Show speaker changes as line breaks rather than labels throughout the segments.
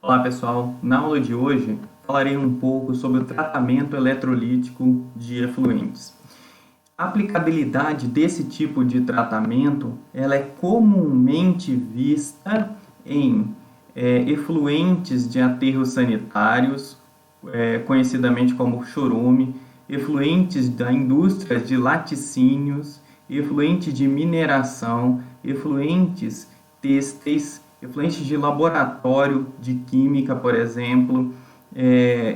Olá pessoal, na aula de hoje falarei um pouco sobre o tratamento eletrolítico de efluentes. A aplicabilidade desse tipo de tratamento ela é comumente vista em efluentes de aterros sanitários, conhecidamente como chorume, efluentes da indústria de laticínios, efluentes de mineração, efluentes têxteis, efluentes de laboratório de química, por exemplo,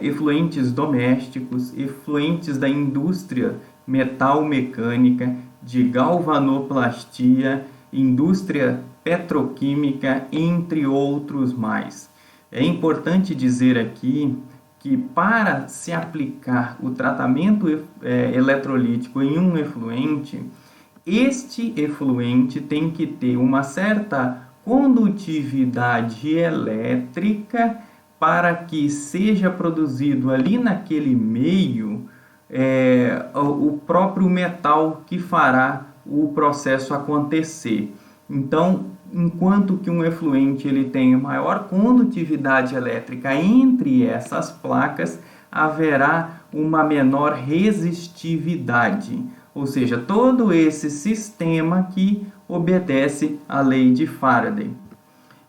efluentes domésticos, efluentes da indústria metal-mecânica, de galvanoplastia, indústria petroquímica, entre outros mais. É importante dizer aqui que para se aplicar o tratamento eletrolítico em um efluente, este efluente tem que ter uma certa condutividade elétrica para que seja produzido ali naquele meio o próprio metal que fará o processo acontecer. Então, enquanto que um efluente ele tem maior condutividade elétrica entre essas placas, haverá uma menor resistividade, ou seja, todo esse sistema que obedece à lei de Faraday.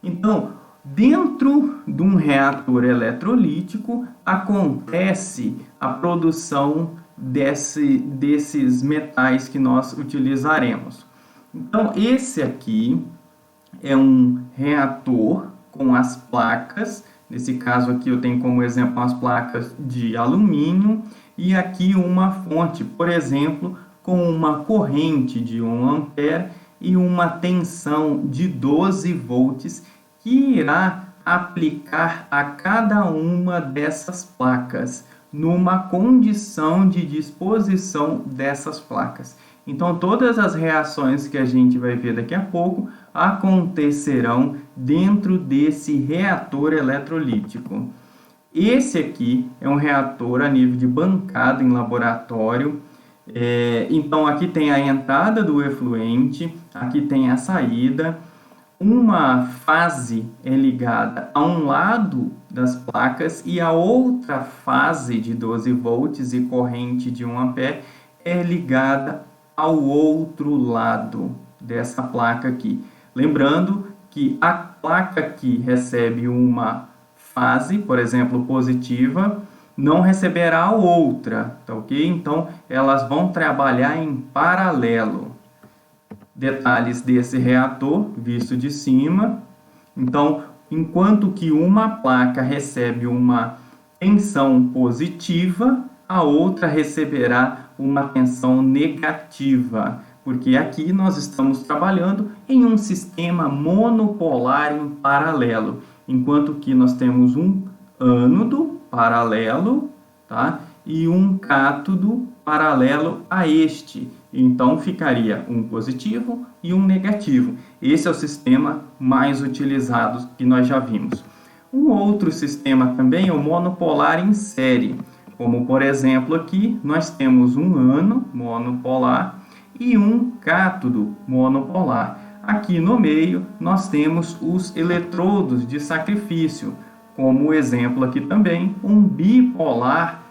Então, dentro de um reator eletrolítico acontece a produção desses metais que nós utilizaremos. Então, esse aqui é um reator com as placas. Nesse caso aqui eu tenho como exemplo as placas de alumínio e aqui uma fonte, por exemplo, com uma corrente de 1 ampere e uma tensão de 12 volts que irá aplicar a cada uma dessas placas numa condição de disposição dessas placas. Então, todas as reações que a gente vai ver daqui a pouco acontecerão dentro desse reator eletrolítico. Esse aqui é um reator a nível de bancada em laboratório. Então, aqui tem a entrada do efluente, aqui tem a saída. Uma fase é ligada a um lado das placas e a outra fase de 12 volts e corrente de 1 ampere é ligada ao outro lado dessa placa aqui. Lembrando que a placa que recebe uma fase, por exemplo, positiva, não receberá a outra, tá ok? Então, elas vão trabalhar em paralelo. Detalhes desse reator, visto de cima. Então, enquanto que uma placa recebe uma tensão positiva, a outra receberá uma tensão negativa, porque aqui nós estamos trabalhando em um sistema monopolar em paralelo, enquanto que nós temos um ânodo paralelo, tá? E um cátodo paralelo a este. Então ficaria um positivo e um negativo. Esse é o sistema mais utilizado que nós já vimos. Um outro sistema também é o monopolar em série, como por exemplo aqui nós temos um ânodo monopolar e um cátodo monopolar. Aqui no meio nós temos os eletrodos de sacrifício, como exemplo aqui também um bipolar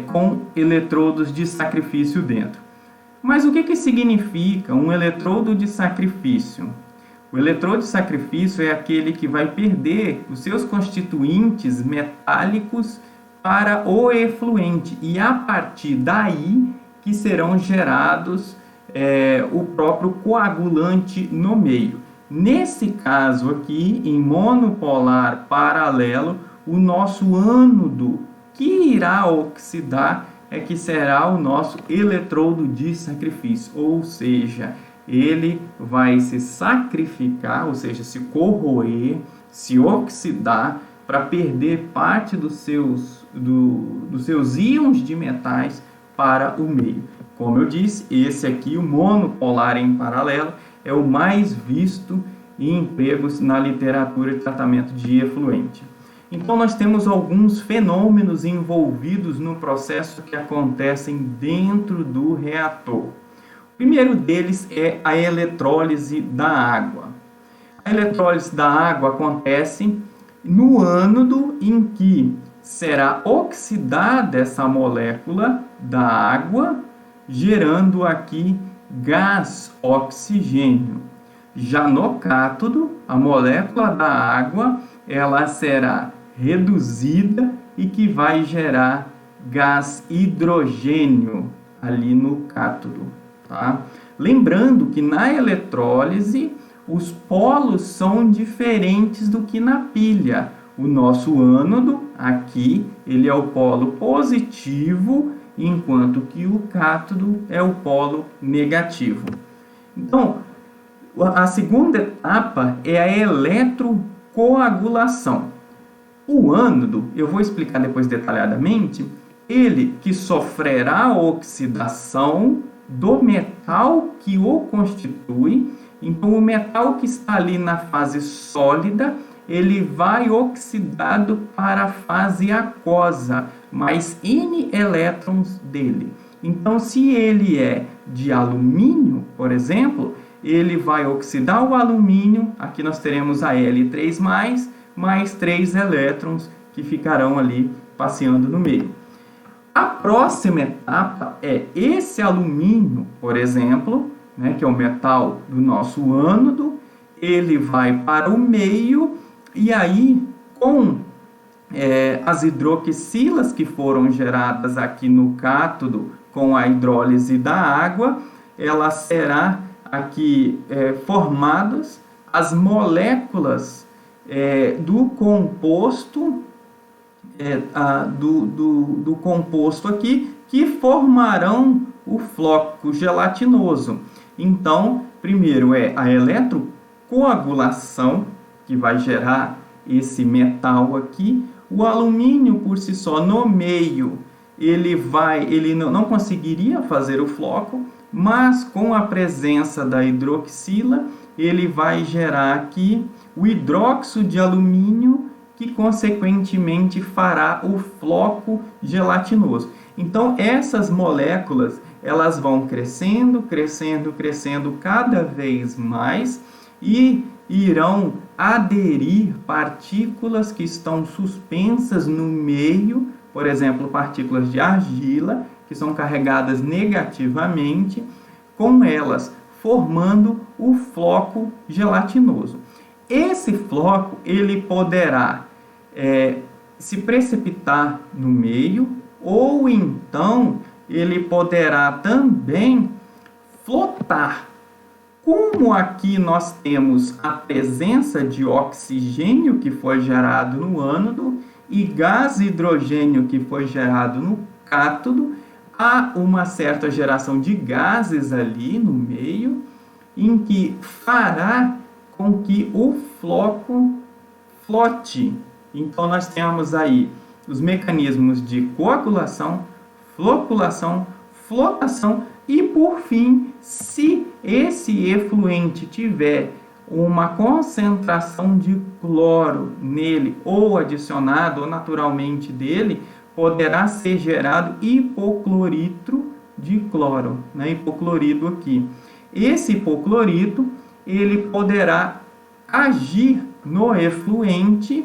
com eletrodos de sacrifício dentro. Mas o que significa um eletrodo de sacrifício? O eletrodo de sacrifício é aquele que vai perder os seus constituintes metálicos para o efluente e a partir daí que serão gerados o próprio coagulante no meio. Nesse caso aqui, em monopolar paralelo, o nosso ânodo que irá oxidar que será o nosso eletrodo de sacrifício, ou seja, ele vai se sacrificar, ou seja, se corroer, se oxidar para perder parte dos seus íons de metais para o meio. Como eu disse, esse aqui, o monopolar em paralelo, é o mais visto em empregos na literatura de tratamento de efluente. Então, nós temos alguns fenômenos envolvidos no processo que acontecem dentro do reator. O primeiro deles é a eletrólise da água. A eletrólise da água acontece no ânodo em que será oxidada essa molécula da água, gerando aqui gás oxigênio. Já no cátodo, a molécula da água, ela será reduzida e que vai gerar gás hidrogênio ali no cátodo, tá? Lembrando que na eletrólise, os polos são diferentes do que na pilha. O nosso ânodo, aqui, ele é o polo positivo, enquanto que o cátodo é o polo negativo. Então, a segunda etapa é a eletrocoagulação. O ânodo, eu vou explicar depois detalhadamente, ele que sofrerá oxidação do metal que o constitui. Então, o metal que está ali na fase sólida, ele vai oxidado para a fase aquosa, mais N elétrons dele. Então, se ele é de alumínio, por exemplo, ele vai oxidar o alumínio, aqui nós teremos a L3+, mais 3 elétrons que ficarão ali passeando no meio. A próxima etapa é esse alumínio, por exemplo, né, que é o metal do nosso ânodo, ele vai para o meio e aí com as hidroxilas que foram geradas aqui no cátodo com a hidrólise da água, ela será aqui formadas as moléculas do composto do composto aqui que formarão o floco gelatinoso. Então, primeiro é a eletrocoagulação, que vai gerar esse metal aqui. O alumínio por si só no meio, ele não conseguiria fazer o floco, mas com a presença da hidroxila, ele vai gerar aqui o hidróxido de alumínio, que consequentemente fará o floco gelatinoso. Então, essas moléculas, elas vão crescendo, crescendo, crescendo cada vez mais e irão aderir partículas que estão suspensas no meio, por exemplo, partículas de argila, que são carregadas negativamente, com elas formando o floco gelatinoso. Esse floco, ele poderá se precipitar no meio, ou então ele poderá também flotar. Como aqui nós temos a presença de oxigênio que foi gerado no ânodo e gás hidrogênio que foi gerado no cátodo, há uma certa geração de gases ali no meio, em que fará com que o floco flote. Então, nós temos aí os mecanismos de coagulação, floculação, flotação e, por fim, se esse efluente tiver uma concentração de cloro nele ou adicionado ou naturalmente dele, poderá ser gerado hipoclorito de cloro, né? Hipoclorido aqui. Esse hipoclorito, ele poderá agir no efluente,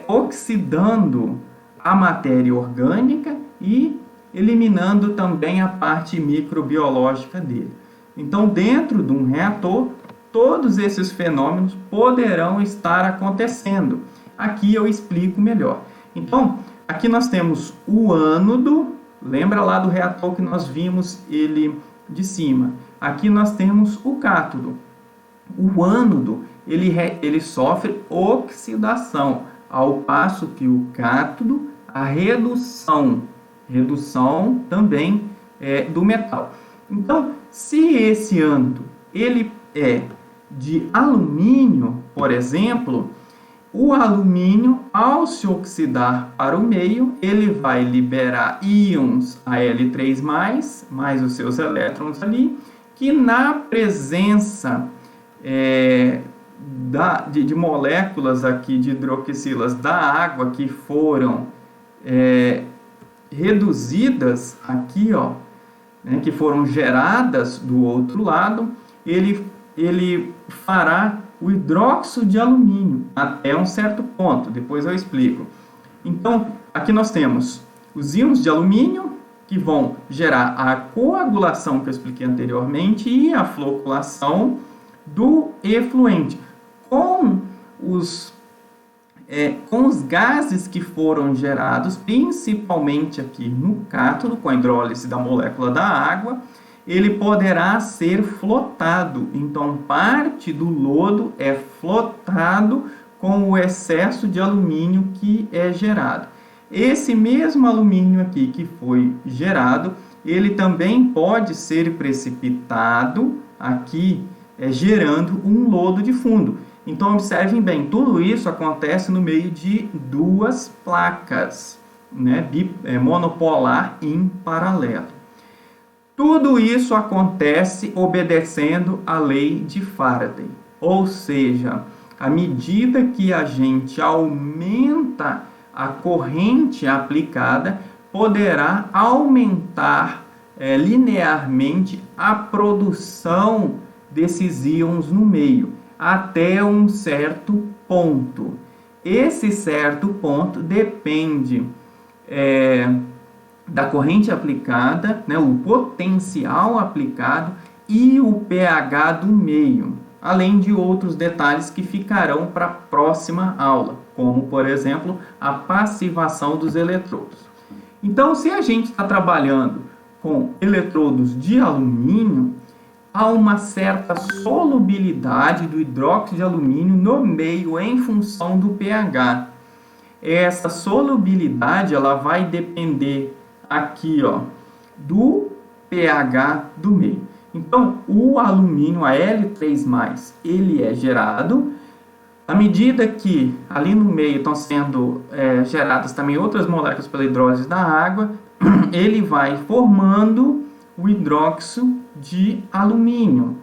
oxidando a matéria orgânica e eliminando também a parte microbiológica dele. Então, dentro de um reator, todos esses fenômenos poderão estar acontecendo. Aqui eu explico melhor. Então, aqui nós temos o ânodo, lembra lá do reator que nós vimos ele de cima. Aqui nós temos o cátodo. O ânodo, ele sofre oxidação, ao passo que o cátodo, a redução também do metal. Então, se esse ânodo ele é de alumínio, por exemplo, o alumínio, ao se oxidar para o meio, ele vai liberar íons Al3+, mais os seus elétrons ali, que na presença de moléculas aqui de hidroxilas da água que foram reduzidas aqui, ó, né, que foram geradas do outro lado, ele fará o hidróxido de alumínio. até um certo ponto, depois eu explico. Então, aqui nós temos os íons de alumínio, que vão gerar a coagulação que eu expliquei anteriormente e a floculação do efluente. Com os gases que foram gerados, principalmente aqui no cátodo, com a hidrólise da molécula da água, ele poderá ser flotado. Então, parte do lodo é flotado com o excesso de alumínio que é gerado. Esse mesmo alumínio aqui que foi gerado, ele também pode ser precipitado aqui, gerando um lodo de fundo. Então, observem bem, tudo isso acontece no meio de duas placas, né, monopolar em paralelo. Tudo isso acontece obedecendo à lei de Faraday, ou seja, à medida que a gente aumenta a corrente aplicada, poderá aumentar linearmente a produção desses íons no meio, até um certo ponto. Esse certo ponto depende da corrente aplicada, né, o potencial aplicado e o pH do meio, além de outros detalhes que ficarão para a próxima aula, como, por exemplo, a passivação dos eletrodos. Então, se a gente está trabalhando com eletrodos de alumínio, há uma certa solubilidade do hidróxido de alumínio no meio em função do pH. Essa solubilidade ela vai depender aqui, ó, do pH do meio. Então, o alumínio, a L3+, ele é gerado. À medida que ali no meio estão sendo geradas também outras moléculas pela hidrólise da água, ele vai formando o hidróxido de alumínio.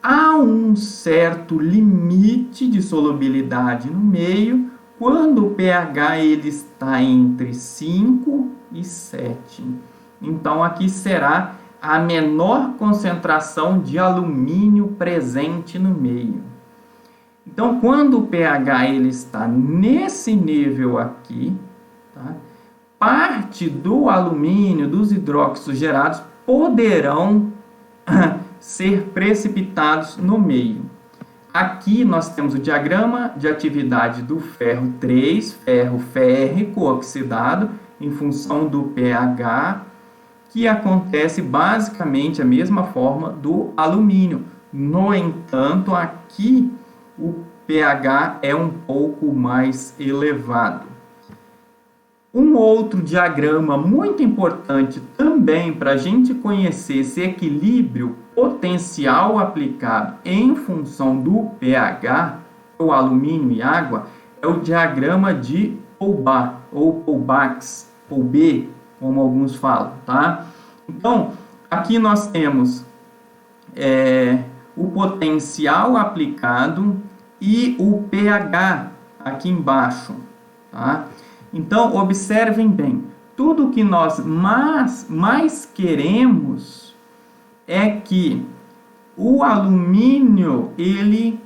Há um certo limite de solubilidade no meio, quando o pH ele está entre 5 e 7. Então, aqui será a menor concentração de alumínio presente no meio. Então, quando o pH ele está nesse nível aqui, tá? Parte do alumínio, dos hidróxidos gerados, poderão ser precipitados no meio. Aqui nós temos o diagrama de atividade do ferro 3, ferro férrico oxidado, em função do pH, que acontece basicamente a mesma forma do alumínio. No entanto, aqui o pH é um pouco mais elevado. Um outro diagrama muito importante também para a gente conhecer esse equilíbrio potencial aplicado em função do pH, o alumínio e água, é o diagrama de Poulbat, ou Poulbat's, Poulbat, como alguns falam, tá? Então, aqui nós temos o potencial aplicado e o pH aqui embaixo, tá? Então, observem bem, tudo que nós mais queremos é que o alumínio ele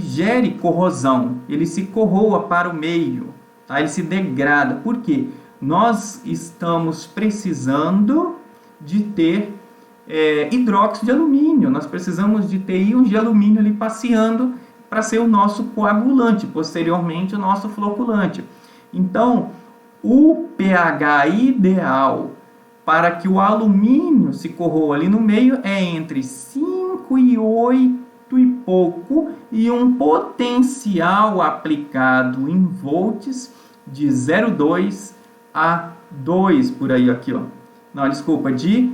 gere corrosão, ele se corroa para o meio, tá? Ele se degrada. Por quê? Nós estamos precisando de ter hidróxido de alumínio, nós precisamos de ter íons de alumínio ali passeando para ser o nosso coagulante, posteriormente o nosso floculante. Então, o pH ideal para que o alumínio se corroa ali no meio é entre 5 e 8 e pouco, e um potencial aplicado em volts de 0,2 a 2, por aí aqui, ó. Não, desculpa, de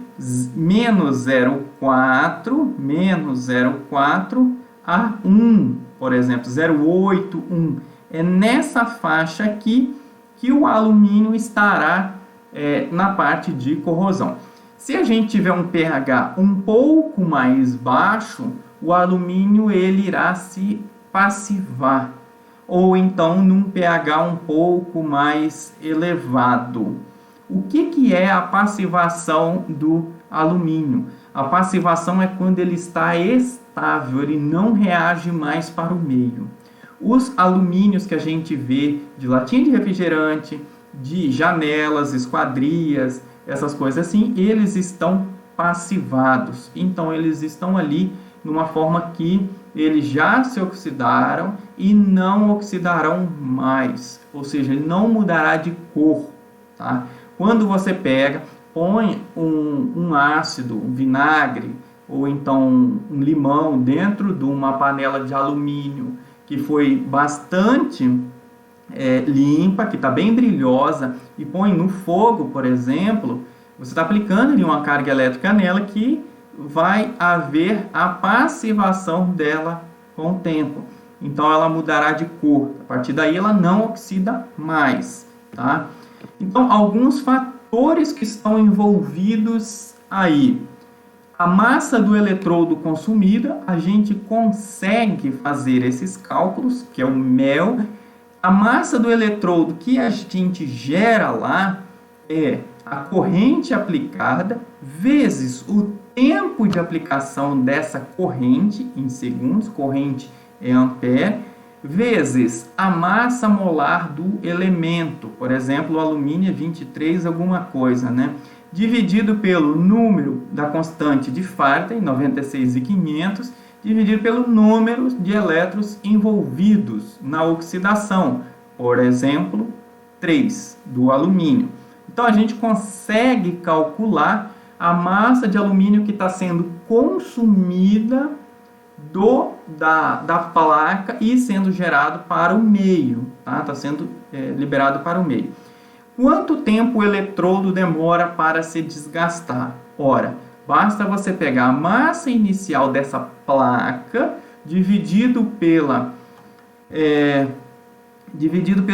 menos 0,4 a 1, por exemplo, 0,8, 1. É nessa faixa aqui que o alumínio estará na parte de corrosão. Se a gente tiver um pH um pouco mais baixo, o alumínio ele irá se passivar, ou então num pH um pouco mais elevado. O que é a passivação do alumínio? A passivação é quando ele está estável, ele não reage mais para o meio. Os alumínios que a gente vê de latinha de refrigerante, de janelas, esquadrias, essas coisas assim, eles estão passivados. Então, eles estão ali numa forma que eles já se oxidaram e não oxidarão mais. Ou seja, ele não mudará de cor. Tá? Quando você pega, põe um ácido, um vinagre, ou então um limão dentro de uma panela de alumínio que foi bastante limpa, que está bem brilhosa, e põe no fogo, por exemplo, você está aplicando ali uma carga elétrica nela que vai haver a passivação dela com o tempo. Então ela mudará de cor. A partir daí ela não oxida mais. Tá? Então, alguns fatores que estão envolvidos aí. A massa do eletrodo consumida, a gente consegue fazer esses cálculos, que é o mel. A massa do eletrodo que a gente gera lá é a corrente aplicada vezes o tempo de aplicação dessa corrente em segundos, corrente é ampere, vezes a massa molar do elemento, por exemplo, o alumínio é 23 alguma coisa, né? Dividido pelo número da constante de Faraday, 96.500, dividido pelo número de elétrons envolvidos na oxidação, por exemplo, 3 do alumínio. Então, a gente consegue calcular a massa de alumínio que está sendo consumida da placa e sendo gerado para o meio. Está sendo liberado para o meio. Quanto tempo o eletrodo demora para se desgastar? Ora, basta você pegar a massa inicial dessa placa dividido pelo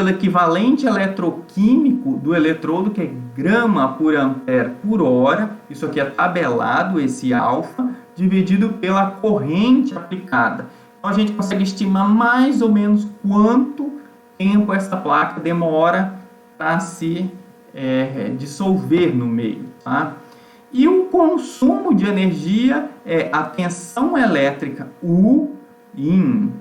equivalente eletroquímico do eletrodo, que é grama por ampere por hora, isso aqui é tabelado, esse alfa, dividido pela corrente aplicada. Então a gente consegue estimar mais ou menos quanto tempo essa placa demora para se dissolver no meio. Tá? E o consumo de energia é a tensão elétrica U em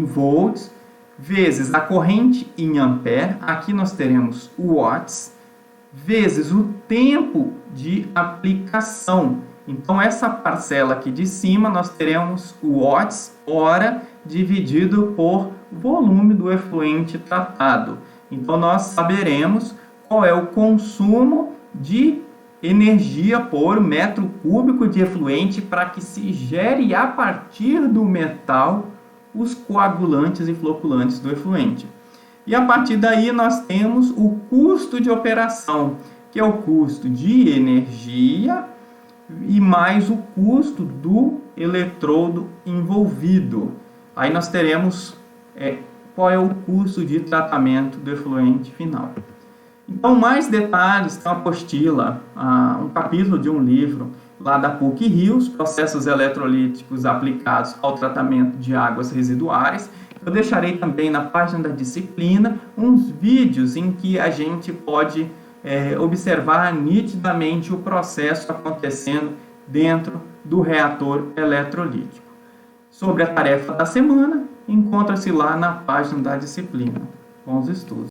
volts, vezes a corrente em ampere, aqui nós teremos watts, vezes o tempo de aplicação. Então, essa parcela aqui de cima, nós teremos watts hora dividido por volume do efluente tratado. Então, nós saberemos qual é o consumo de energia por metro cúbico de efluente para que se gere a partir do metal os coagulantes e floculantes do efluente. E a partir daí nós temos o custo de operação, que é o custo de energia e mais o custo do eletrodo envolvido. Aí nós teremos qual é o custo de tratamento do efluente final. Então, mais detalhes, tem uma apostila, um capítulo de um livro lá da PUC-Rio, processos eletrolíticos aplicados ao tratamento de águas residuárias. Eu deixarei também na página da disciplina uns vídeos em que a gente pode observar nitidamente o processo acontecendo dentro do reator eletrolítico. Sobre a tarefa da semana, encontra-se lá na página da disciplina. Bons estudos!